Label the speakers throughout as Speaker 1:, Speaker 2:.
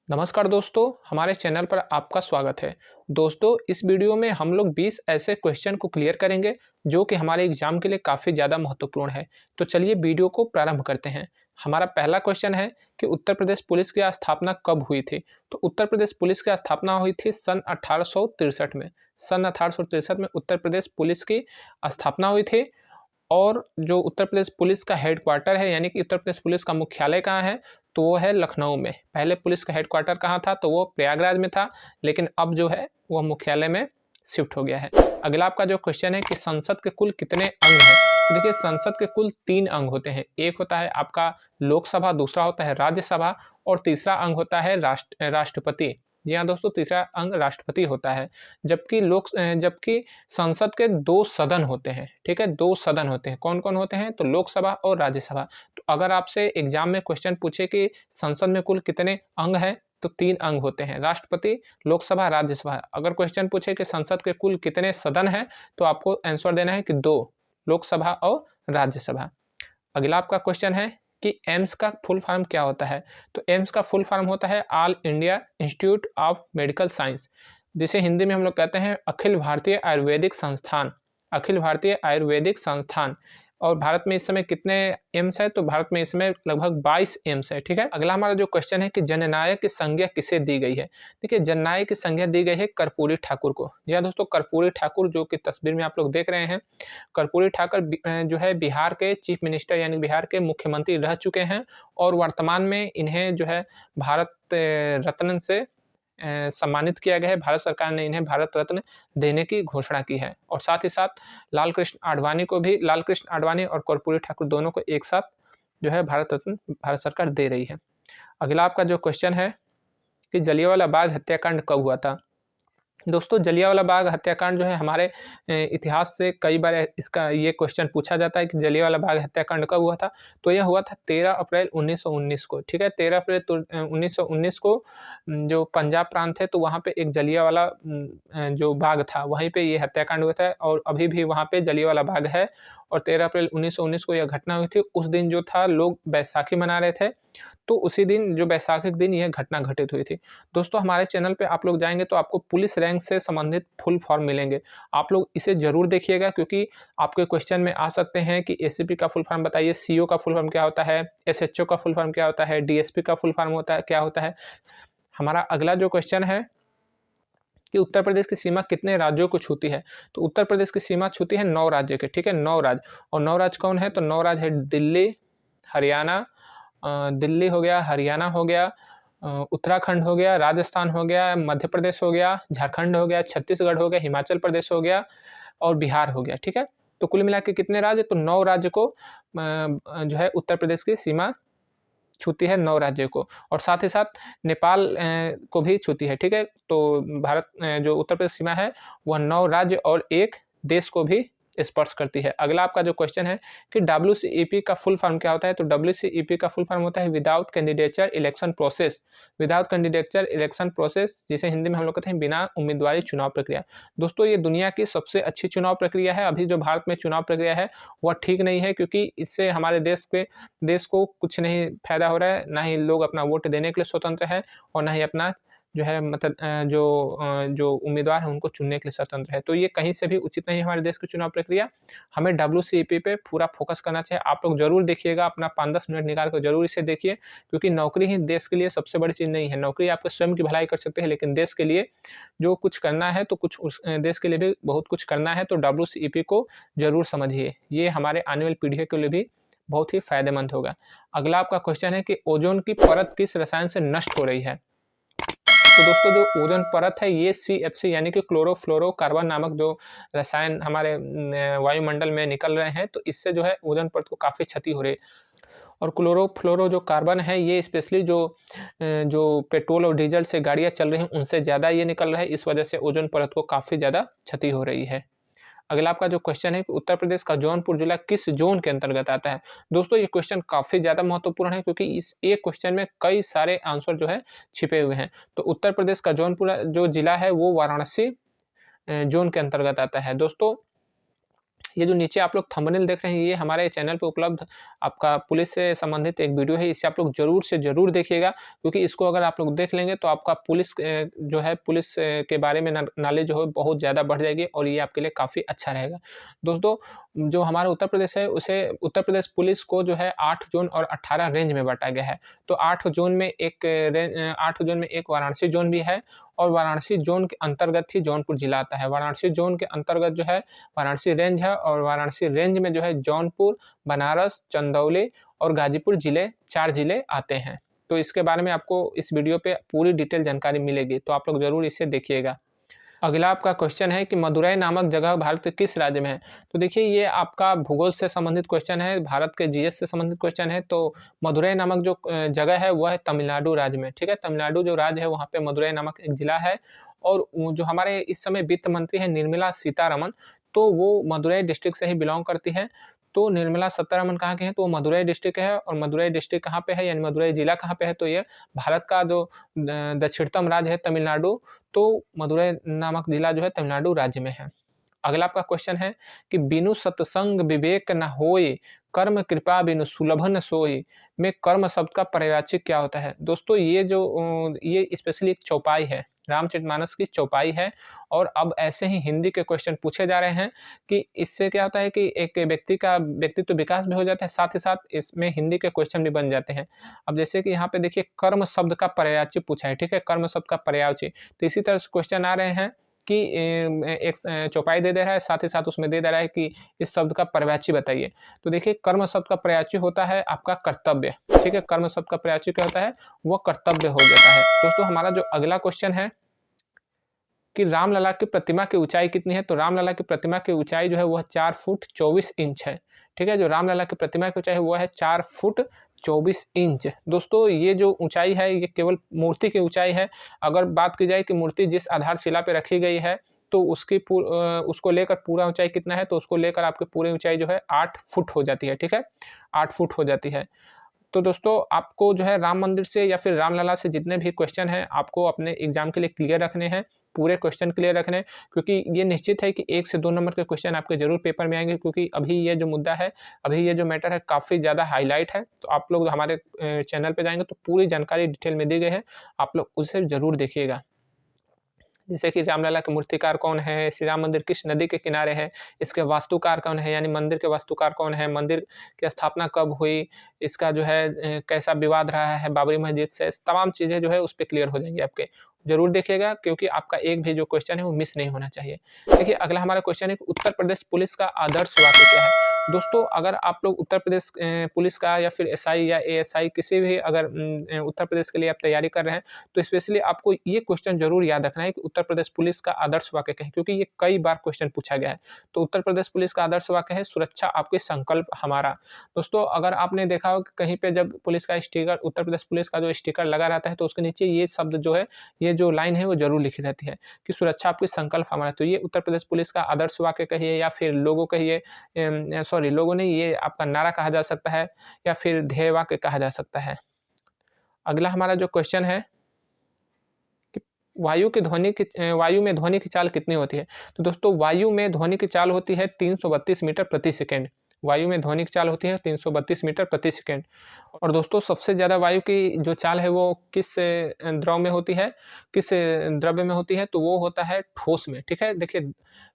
Speaker 1: नमस्कार दोस्तों, हमारे चैनल पर आपका स्वागत है। दोस्तों, इस वीडियो में हम लोग 20 ऐसे क्वेश्चन को क्लियर करेंगे जो कि हमारे एग्जाम के लिए काफ़ी ज़्यादा महत्वपूर्ण है। तो चलिए वीडियो को प्रारंभ करते हैं। हमारा पहला क्वेश्चन है कि उत्तर प्रदेश पुलिस की स्थापना कब हुई थी? तो उत्तर प्रदेश पुलिस की स्थापना हुई थी सन 1863 में। सन 1863 में उत्तर प्रदेश पुलिस की स्थापना हुई थी। और जो उत्तर प्रदेश पुलिस का हेडक्वार्टर है, यानी कि उत्तर प्रदेश पुलिस का मुख्यालय कहाँ है, तो वो है लखनऊ में। पहले पुलिस का हेडक्वार्टर कहाँ था, तो वो प्रयागराज में था, लेकिन अब जो है वो मुख्यालय में शिफ्ट हो गया है। अगला आपका जो क्वेश्चन है कि संसद के कुल कितने अंग हैं? तो देखिए, संसद के कुल 3 अंग होते हैं। एक होता है आपका लोकसभा, दूसरा होता है राज्यसभा और तीसरा अंग होता है राष्ट्रपति। जी हाँ दोस्तों, तीसरा अंग राष्ट्रपति होता है। जबकि संसद के 2 सदन होते हैं, ठीक है? 2 सदन होते हैं। कौन-कौन होते हैं? तो लोकसभा और राज्यसभा। तो अगर आपसे एग्जाम में क्वेश्चन पूछे कि संसद में कुल कितने अंग हैं, तो 3 अंग होते हैं, राष्ट्रपति, लोकसभा, राज्यसभा। अगर क्वेश्चन पूछे कि संसद के कुल कितने सदन हैं, तो आपको आंसर देना है कि 2, लोकसभा और राज्यसभा। अगला आपका क्वेश्चन है कि एम्स का फुल फॉर्म क्या होता है? तो एम्स का फुल फॉर्म होता है all India institute of medical science, जिसे हिंदी में हम लोग कहते हैं अखिल भारतीय आयुर्वेदिक संस्थान। अखिल भारतीय आयुर्वेदिक संस्थान। और भारत में इस समय कितने एम्स है? तो भारत में इस समय लगभग 22 एम्स है, ठीक है? अगला हमारा जो क्वेश्चन है कि जननायक की संज्ञा किसे दी गई है? देखिए, जननायक की संज्ञा दी गई है कर्पूरी ठाकुर को। जी हाँ दोस्तों, कर्पूरी ठाकुर, जो कि तस्वीर में आप लोग देख रहे हैं, कर्पूरी ठाकुर जो है बिहार के चीफ मिनिस्टर यानी बिहार के मुख्यमंत्री रह चुके हैं। और वर्तमान में इन्हें जो है भारत रत्न से सम्मानित किया गया है। भारत सरकार ने इन्हें भारत रत्न देने की घोषणा की है। और साथ ही साथ लाल कृष्ण आडवाणी और कर्पूरी ठाकुर दोनों को एक साथ जो है भारत रत्न भारत सरकार दे रही है। अगला आपका जो क्वेश्चन है कि जलियांवाला बाग हत्याकांड कब हुआ था? दोस्तों, जलियांवाला बाग हत्याकांड जो है हमारे इतिहास से कई बार इसका ये क्वेश्चन पूछा जाता है कि जलियांवाला बाग हत्याकांड कब हुआ था? तो यह हुआ था 13 अप्रैल 1919 को, ठीक है? 13 अप्रैल 1919 को जो पंजाब प्रांत है, तो वहाँ पे एक जलियांवाला जो बाग था, वहीं पे ये हत्याकांड हुआ था और अभी भी वहाँ पे जलियांवाला बाग है। और 13 अप्रैल 1919 को यह घटना हुई थी। उस दिन जो था लोग बैसाखी मना रहे थे, तो उसी दिन जो बैसाखी के दिन यह घटना घटित हुई थी। दोस्तों, हमारे चैनल पे आप लोग जाएँगे तो आपको पुलिस रैंक से संबंधित फुल फॉर्म मिलेंगे। आप लोग इसे ज़रूर देखिएगा, क्योंकि आपके क्वेश्चन में आ सकते हैं कि एसीपी का फुल फॉर्म बताइए, सीओ का फुल फॉर्म क्या होता है, एसएचओ का फुल फॉर्म क्या होता है, डीएसपी का फुल फॉर्म क्या होता है। हमारा अगला जो क्वेश्चन है कि उत्तर प्रदेश की सीमा कितने राज्यों को छूती है? तो उत्तर प्रदेश की सीमा छूती है 9 राज्य के, ठीक है? 9 राज्य। और 9 राज्य कौन है? तो 9 राज्य है दिल्ली, हरियाणा, दिल्ली हो गया, हरियाणा हो गया, उत्तराखंड हो गया, राजस्थान हो गया, मध्य प्रदेश हो गया, झारखंड हो गया, छत्तीसगढ़ हो गया, हिमाचल प्रदेश हो गया और बिहार हो गया, ठीक है? तो कुल मिला के कितने राज्य? तो 9 राज्य को जो है उत्तर प्रदेश की सीमा छूती है, 9 राज्यों को। और साथ ही साथ नेपाल को भी छूती है, ठीक है? तो भारत जो उत्तर प्रदेश सीमा है, वह 9 राज्य और 1 देश को भी स्पर्श करती है। अगला आपका जो क्वेश्चन है कि डब्ल्यूसीईपी का फुल फॉर्म क्या होता है? तो डब्ल्यूसीईपी का फुल फॉर्म होता है without candidature election process. Without candidature election process, जिसे हिंदी में हम लोग कहते हैं बिना उम्मीदवारी चुनाव प्रक्रिया। दोस्तों, ये दुनिया की सबसे अच्छी चुनाव प्रक्रिया है। अभी जो भारत में चुनाव प्रक्रिया है, वह ठीक नहीं है, क्योंकि इससे हमारे देश को कुछ नहीं फायदा हो रहा है। ना ही लोग अपना वोट देने के लिए स्वतंत्र है और ना ही अपना जो है मतलब जो उम्मीदवार है उनको चुनने के लिए स्वतंत्र है। तो ये कहीं से भी उचित नहीं है हमारे देश की चुनाव प्रक्रिया। हमें डब्ल्यूसीपी पे पूरा फोकस करना चाहिए। आप लोग ज़रूर देखिएगा, अपना 5-10 मिनट निकाल कर ज़रूर इसे देखिए, क्योंकि नौकरी ही देश के लिए सबसे बड़ी चीज़ नहीं है। नौकरी आपके स्वयं की भलाई कर सकते हैं, लेकिन देश के लिए जो कुछ करना है, तो कुछ उस देश के लिए भी बहुत कुछ करना है, तो डब्ल्यूसीपी को ज़रूर समझिए। ये हमारे आने वाली पीढ़ी के लिए भी बहुत ही फ़ायदेमंद होगा। अगला आपका क्वेश्चन है कि ओज़ोन की परत किस रसायन से नष्ट हो रही है? तो दोस्तों, जो ओजोन परत है, ये सीएफसी यानी कि क्लोरोफ्लोरोकार्बन नामक जो रसायन हमारे वायुमंडल में निकल रहे हैं, तो इससे जो है ओजोन परत को काफ़ी क्षति हो रही है। और क्लोरोफ्लोरो जो कार्बन है, ये स्पेशली जो पेट्रोल और डीजल से गाड़ियाँ चल रही हैं, उनसे ज़्यादा ये निकल रहा है। इस वजह से ओजोन परत को काफ़ी ज़्यादा क्षति हो रही है। अगला आपका जो क्वेश्चन है कि उत्तर प्रदेश का जौनपुर जिला किस जोन के अंतर्गत आता है? दोस्तों, ये क्वेश्चन काफ़ी ज़्यादा महत्वपूर्ण है, क्योंकि इस एक क्वेश्चन में कई सारे आंसर जो है छिपे हुए हैं। तो उत्तर प्रदेश का जौनपुर जो जिला है, वो वाराणसी जोन के अंतर्गत आता है। दोस्तों, ये जो नीचे आप लोग थंबनेल देख रहे हैं, ये हमारे चैनल पे उपलब्ध आपका पुलिस से संबंधित एक वीडियो है। इसे आप लोग ज़रूर से ज़रूर देखिएगा, क्योंकि इसको अगर आप लोग देख लेंगे तो आपका पुलिस जो है पुलिस के बारे में नॉलेज जो है बहुत ज़्यादा बढ़ जाएगी और ये आपके लिए काफ़ी अच्छा रहेगा। दोस्तों, जो हमारा उत्तर प्रदेश है उसे उत्तर प्रदेश पुलिस को जो है 8 ज़ोन और 18 रेंज में बाँटा गया है। तो 8 ज़ोन में 1 वाराणसी ज़ोन भी है और वाराणसी ज़ोन के अंतर्गत ही जौनपुर ज़िला आता है। वाराणसी ज़ोन के अंतर्गत जो है वाराणसी रेंज है और वाराणसी रेंज में जो है जौनपुर, बनारस, चंदौली और गाज़ीपुर ज़िले 4 ज़िले आते हैं। तो इसके बारे में आपको इस वीडियो पे पूरी डिटेल जानकारी मिलेगी, तो आप लोग ज़रूर इसे देखिएगा। अगला आपका क्वेश्चन है कि मदुरै नामक जगह भारत के किस राज्य में है? तो देखिए, ये आपका भूगोल से संबंधित क्वेश्चन है, भारत के जीएस से संबंधित क्वेश्चन है। तो मदुरै नामक जो जगह है वह है तमिलनाडु राज्य में, ठीक है? तमिलनाडु जो राज्य है वहाँ पे मदुरै नामक एक ज़िला है और वो जो हमारे इस समय वित्त मंत्री हैं निर्मला सीतारमण, तो वो मदुरै डिस्ट्रिक्ट से ही बिलॉन्ग करती हैं। तो निर्मला सीतारमण कहाँ के हैं? तो वो मदुरै डिस्ट्रिक्ट है और मदुरै डिस्ट्रिक्ट कहाँ पे है यानी मदुरै ज़िला कहाँ पे है? तो ये भारत का जो दक्षिणतम राज्य है तमिलनाडु, तो मदुरै नामक ज़िला जो है तमिलनाडु राज्य में है। अगला आपका क्वेश्चन है कि बिनु सत्संग विवेक न होय, कर्म कृपा बिनु सुलभ न सोय में कर्म शब्द का पर्यायवाची क्या होता है? दोस्तों, ये स्पेशली एक चौपाई है, रामचरितमानस की चौपाई है और अब ऐसे ही हिंदी के क्वेश्चन पूछे जा रहे हैं कि इससे क्या होता है कि एक व्यक्ति का व्यक्तित्व विकास भी हो जाता है, साथ ही साथ इसमें हिंदी के क्वेश्चन भी बन जाते हैं। अब जैसे कि यहाँ पे देखिए कर्म शब्द का पर्यायवाची पूछा है, ठीक है? कर्म शब्द का पर्यायवाची, तो इसी तरह से क्वेश्चन आ रहे हैं कि एक चौपाई दे रहा है, साथ ही साथ उसमें दे रहा है कि इस शब्द का पर्यायवाची बताइए। तो देखिए, कर्म शब्द का पर्यायवाची होता है आपका कर्तव्य, ठीक है? कर्म शब्द का पर्यायवाची क्या होता है? वो कर्तव्य हो जाता है। दोस्तों, हमारा जो अगला क्वेश्चन है कि रामलला की प्रतिमा की ऊंचाई कितनी है? तो रामलला की प्रतिमा की ऊंचाई जो है वह 4 फुट 24 इंच है, ठीक है? जो रामलला की प्रतिमा की ऊंचाई है वह है 4 फुट 24 इंच। दोस्तों, ये जो ऊंचाई है ये केवल मूर्ति की ऊंचाई है। अगर बात की जाए कि मूर्ति जिस आधारशिला पे रखी गई है तो उसको लेकर पूरा ऊंचाई कितना है? तो उसको लेकर आपकी पूरी ऊंचाई जो है 8 फुट हो जाती है, ठीक है? 8 फुट हो जाती है। तो दोस्तों, आपको जो है राम मंदिर से या फिर रामलला से जितने भी क्वेश्चन हैं आपको अपने एग्जाम के लिए क्लियर रखने हैं, पूरे क्वेश्चन क्लियर रखने हैं, क्योंकि ये निश्चित है कि 1 से 2 नंबर के क्वेश्चन आपके ज़रूर पेपर में आएंगे, क्योंकि अभी ये जो मुद्दा है, अभी ये जो मैटर है काफ़ी ज़्यादा हाईलाइट है। तो आप लोग हमारे चैनल पे जाएंगे तो पूरी जानकारी डिटेल में दी गई है, आप लोग उसे ज़रूर देखिएगा। जैसे कि रामलला के मूर्तिकार कौन है, श्री राम मंदिर किस नदी के किनारे है, इसके वास्तुकार कौन है यानी मंदिर के वास्तुकार कौन है, मंदिर की स्थापना कब हुई, इसका जो है कैसा विवाद रहा है बाबरी मस्जिद से, तमाम चीज़ें जो है उस पे क्लियर हो जाएंगी आपके। ज़रूर देखिएगा, क्योंकि आपका एक भी जो क्वेश्चन है वो मिस नहीं होना चाहिए। देखिए, अगला हमारा क्वेश्चन है कि उत्तर प्रदेश पुलिस का आदर्श वाक्य क्या है? दोस्तों, अगर आप लोग उत्तर प्रदेश पुलिस का या फिर एसआई या एएसआई किसी भी अगर उत्तर प्रदेश के लिए आप तैयारी कर रहे हैं, तो स्पेशली आपको ये क्वेश्चन ज़रूर याद रखना है कि उत्तर प्रदेश पुलिस का आदर्श वाक्य क्या है? क्योंकि ये कई बार क्वेश्चन पूछा गया है। तो उत्तर प्रदेश पुलिस का आदर्श वाक्य है सुरक्षा आपकी संकल्प हमारा। दोस्तों, अगर आपने देखा हो कि कहीं पे जब पुलिस का स्टिकर, उत्तर प्रदेश पुलिस का जो स्टिकर लगा रहता है तो उसके नीचे ये शब्द जो है, ये जो लाइन है वो ज़रूर लिखी रहती है कि सुरक्षा आपकी संकल्प हमारा। तो ये उत्तर प्रदेश पुलिस का आदर्श वाक्य कहिए या फिर लोगो कहिए, लोगों नहीं, ये आपका नारा कहा जा सकता है या फिर ध्येय वाक्य कहा जा सकता है। अगला हमारा जो क्वेश्चन है कि वायु में ध्वनि की चाल कितनी होती है? तो दोस्तों, वायु में ध्वनि की चाल होती है 332 मीटर प्रति सेकंड। वायु में ध्वनि की चाल होती है 332 मीटर प्रति सेकंड। और दोस्तों, सबसे ज़्यादा वायु की जो चाल है वो किस द्रव में होती है, किस द्रव्य में होती है? तो वो होता है ठोस में, ठीक है? देखिए,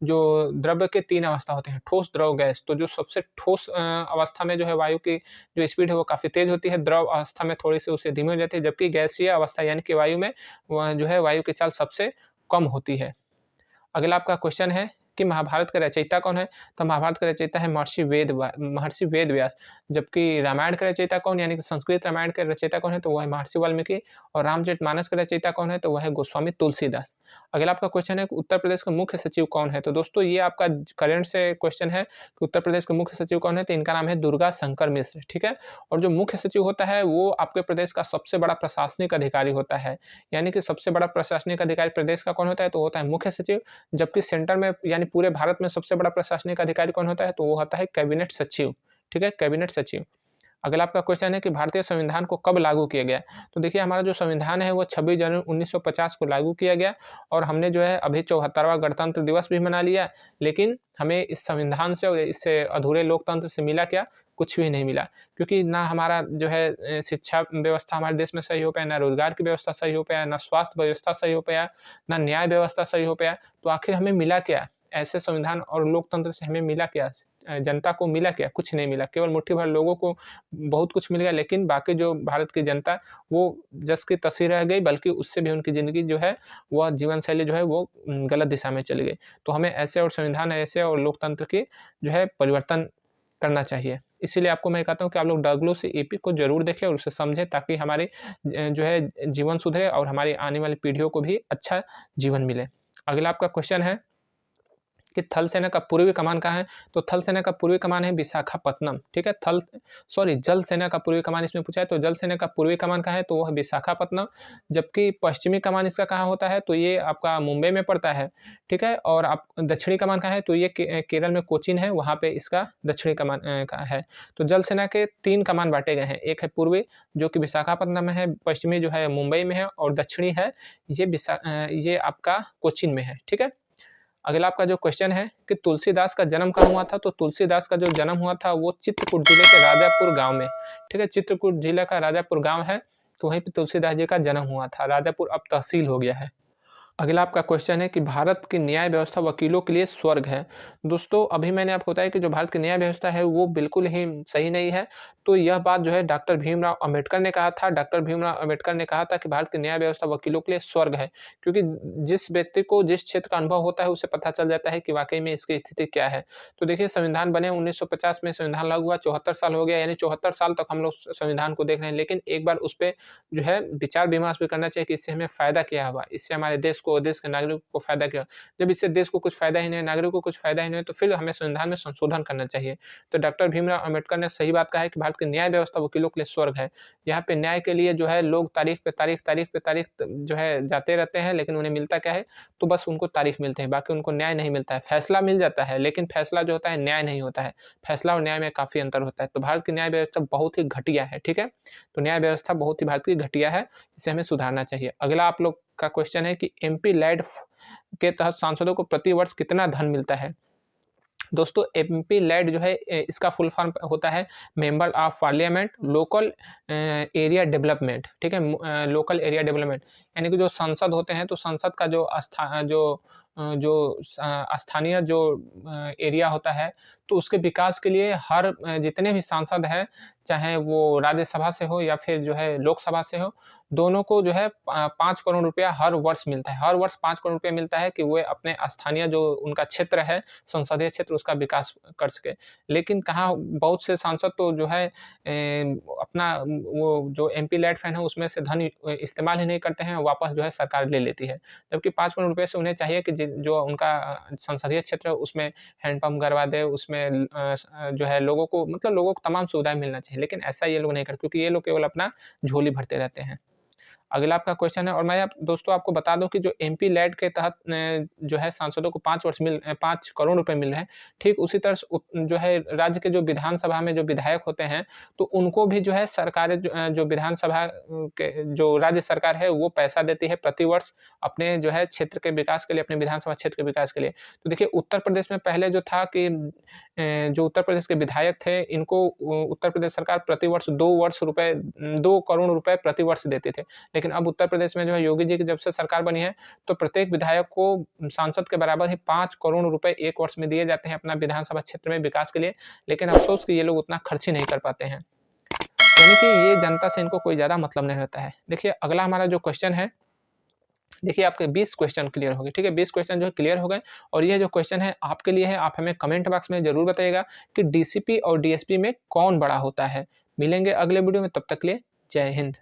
Speaker 1: जो द्रव्य के 3 अवस्था होते हैं, ठोस, द्रव, गैस। तो जो सबसे ठोस अवस्था में जो है वायु की जो स्पीड है वो काफ़ी तेज़ होती है, द्रव अवस्था में थोड़ी-सी उससे धीमी हो जाती है, जबकि गैसीय अवस्था यानी कि वायु में वह जो है वायु की चाल सबसे कम होती है। अगला आपका क्वेश्चन है कि महाभारत का रचयिता कौन है? तो महाभारत का रचयिता है महर्षि वेद व्यास। जबकि रामायण का रचयिता कौन यानी कि संस्कृत रामायण के रचयिता कौन है? तो वह है महर्षि वाल्मीकि। और रामचरितमानस का रचयिता कौन है? तो वह है गोस्वामी तुलसीदास। अगला आपका क्वेश्चन है कि उत्तर प्रदेश का मुख्य सचिव कौन है? तो दोस्तों, ये आपका करंट से क्वेश्चन है कि उत्तर प्रदेश के मुख्य सचिव कौन है? तो इनका नाम है दुर्गा शंकर मिश्र, ठीक है? और जो मुख्य सचिव होता है वो आपके प्रदेश का सबसे बड़ा प्रशासनिक अधिकारी होता है, यानी कि सबसे बड़ा प्रशासनिक अधिकारी प्रदेश का कौन होता है? तो होता है मुख्य सचिव। जबकि सेंटर में यानी पूरे भारत में सबसे बड़ा प्रशासनिक अधिकारी कौन होता है? तो वो होता है कैबिनेट सचिव, ठीक है? कैबिनेट सचिव। अगला आपका क्वेश्चन है कि भारतीय संविधान को कब लागू किया गया? तो देखिए हमारा जो संविधान है वो 26 जनवरी 1950 को लागू किया गया और हमने जो है अभी 74वां गणतंत्र दिवस भी मना लिया, लेकिन हमें इस संविधान से और इससे अधूरे लोकतंत्र से मिला क्या? कुछ भी नहीं मिला, क्योंकि ना हमारा जो है शिक्षा व्यवस्था हमारे देश में सही हो पाया, ना रोजगार की व्यवस्था सही हो पाया, ना स्वास्थ्य व्यवस्था सही हो पाया, ना न्याय व्यवस्था सही हो पाया। तो आखिर हमें मिला क्या? ऐसे संविधान और लोकतंत्र से हमें मिला क्या? जनता को मिला क्या? कुछ नहीं मिला। केवल मुट्ठी भर लोगों को बहुत कुछ मिल गया, लेकिन बाकी जो भारत की जनता वो जस की तसी रह गई, बल्कि उससे भी उनकी ज़िंदगी जो है वह जीवन शैली जो है वो गलत दिशा में चली गई। तो हमें ऐसे और संविधान ऐसे और लोकतंत्र की जो है परिवर्तन करना चाहिए। इसीलिए आपको मैं कहता हूँ कि आप लोग WCEP को ज़रूर देखें और उसे समझें, ताकि हमारी जो है जीवन सुधरे और हमारी आने वाली पीढ़ियों को भी अच्छा जीवन मिले। अगला आपका क्वेश्चन है कि थल सेना का पूर्वी कमान कहाँ है? तो थल सेना का पूर्वी कमान है विशाखापत्तनम, ठीक है? जल सेना का पूर्वी कमान इसमें पूछा है, तो जल सेना का पूर्वी कमान कहाँ है? तो वो है विशाखापत्तनम। जबकि पश्चिमी कमान इसका कहाँ होता है? तो ये आपका मुंबई में पड़ता है, ठीक है? और आप दक्षिणी कमान कहाँ है? तो ये केरल में कोचीन है, वहाँ पे इसका दक्षिणी कमान का है। तो जल सेना के 3 कमान बाँटे गए हैं, एक है पूर्वी जो कि विशाखापत्तनम में है, पश्चिमी जो है मुंबई में है और दक्षिणी है ये आपका कोचीन में है, ठीक है? अगला आपका जो क्वेश्चन है कि तुलसीदास का जन्म कहाँ हुआ था? तो तुलसीदास का जो जन्म हुआ था वो चित्रकूट जिले के राजापुर गाँव में, ठीक है? चित्रकूट जिले का राजापुर गाँव है, तो वहीं पे तुलसीदास जी का जन्म हुआ था। राजापुर अब तहसील हो गया है। अगला आपका क्वेश्चन है कि भारत की न्याय व्यवस्था वकीलों के लिए स्वर्ग है। दोस्तों अभी मैंने आपको बताया कि जो भारत की न्याय व्यवस्था है वो बिल्कुल ही सही नहीं है। तो यह बात जो है डॉक्टर भीमराव अंबेडकर ने कहा था। डॉक्टर भीमराव अंबेडकर ने कहा था कि भारत की न्याय व्यवस्था वकीलों के लिए स्वर्ग है, क्योंकि जिस व्यक्ति को जिस क्षेत्र का अनुभव होता है उसे पता चल जाता है कि वाकई में इसकी स्थिति क्या है। तो देखिए संविधान बने 1950 में संविधान लागू हुआ, 74 साल हो गया, यानी 74 साल तक हम लोग संविधान को देख रहे हैं, लेकिन एक बार उस पे जो है विचार विमर्श भी करना चाहिए कि इससे हमें फ़ायदा क्या हुआ, इससे हमारे देश को, देश के नागरिकों को फ़ायदा क्या हुआ। जब इससे देश को कुछ फ़ायदा ही नहीं है, नागरिकों को कुछ फ़ायदा ही नहीं है, तो फिर हमें संविधान में संशोधन करना चाहिए। तो डॉक्टर भीमराव अम्बेडकर ने सही बात कहा है कि भारत की न्याय व्यवस्था वकीलों के लिए स्वर्ग है। यहाँ पे न्याय के लिए जो है लोग तारीख पे तारीख, तारीख पे तारीख जो है जाते रहते हैं, लेकिन उन्हें मिलता क्या है? तो बस उनको तारीख मिलते हैं, बाकी उनको न्याय नहीं मिलता है। फैसला मिल जाता है, लेकिन फैसला जो होता है न्याय नहीं होता है। फैसला और न्याय में काफ़ी अंतर होता है। तो भारत की न्याय व्यवस्था बहुत ही घटिया है, ठीक है? तो न्याय व्यवस्था बहुत ही भारत की घटिया है, इसे हमें सुधारना चाहिए। अगला आप लोग का क्वेश्चन है कि एमपी लैड के तहत सांसदों को प्रति वर्ष कितना धन मिलता है? दोस्तों एमपी लैड जो है इसका फुल फॉर्म होता है member of parliament local area development, ठीक है? लोकल एरिया डेवलपमेंट, यानी कि जो संसद होते हैं, तो संसद का जो स्थानीय जो एरिया होता है, तो उसके विकास के लिए हर जितने भी सांसद हैं, चाहे वो राज्यसभा से हो या फिर जो है लोकसभा से हो, दोनों को जो है 5 करोड़ रुपया हर वर्ष मिलता है। हर वर्ष 5 करोड़ रुपया मिलता है कि वो अपने स्थानीय जो उनका क्षेत्र है, संसदीय क्षेत्र, उसका विकास कर सके। लेकिन कहाँ बहुत से सांसद तो जो है अपना वो जो एमपी लैड फंड है उसमें से धन इस्तेमाल ही नहीं करते हैं, वापस जो है सरकार ले लेती है। जबकि 5 करोड़ रुपए से उन्हें चाहिए कि जो उनका संसदीय क्षेत्र है उसमें हैंडपंप करवा दे, उसमें जो है लोगों को, मतलब लोगों को तमाम सुविधाएँ मिलना चाहिए। लेकिन ऐसा ये लोग नहीं करते, क्योंकि ये लोग केवल अपना झोली भरते रहते हैं। अगला आपका क्वेश्चन है, और मैं दोस्तों आपको बता दूं कि जो एमपी लैड के तहत जो है सांसदों को 5 करोड़ रुपए मिल रहे हैं, ठीक उसी तरह से जो है राज्य के जो विधानसभा में जो विधायक होते हैं, तो उनको भी जो है सरकार जो विधानसभा के जो राज्य सरकार है वो पैसा देती है प्रति वर्ष अपने जो है क्षेत्र के विकास के लिए, अपने विधानसभा क्षेत्र के विकास के लिए। तो देखिए उत्तर प्रदेश में पहले जो था कि जो उत्तर प्रदेश के विधायक थे, इनको उत्तर प्रदेश सरकार प्रति वर्ष 2 करोड़ रुपए प्रति वर्ष देते थे। लेकिन अब उत्तर प्रदेश में जो है योगी जी की जब से सरकार बनी है, तो प्रत्येक विधायक को सांसद के बराबर ही 5 करोड़ रुपए 1 वर्ष में दिए जाते हैं अपना विधानसभा क्षेत्र में विकास के लिए। लेकिन अफ़सोस कि ये लोग उतना खर्च ही नहीं कर पाते हैं। यानी कि ये जनता से इनको कोई ज़्यादा मतलब नहीं रहता है। देखिए अगला हमारा जो क्वेश्चन है, देखिए आपके 20 क्वेश्चन क्लियर हो गए, ठीक है? 20 क्वेश्चन जो है क्लियर हो गए, और ये जो क्वेश्चन है आपके लिए है, आप हमें कमेंट बॉक्स में ज़रूर बताइएगा कि डीसीपी और डीएसपी में कौन बड़ा होता है? मिलेंगे अगले वीडियो में, तब तक के लिए जय हिंद।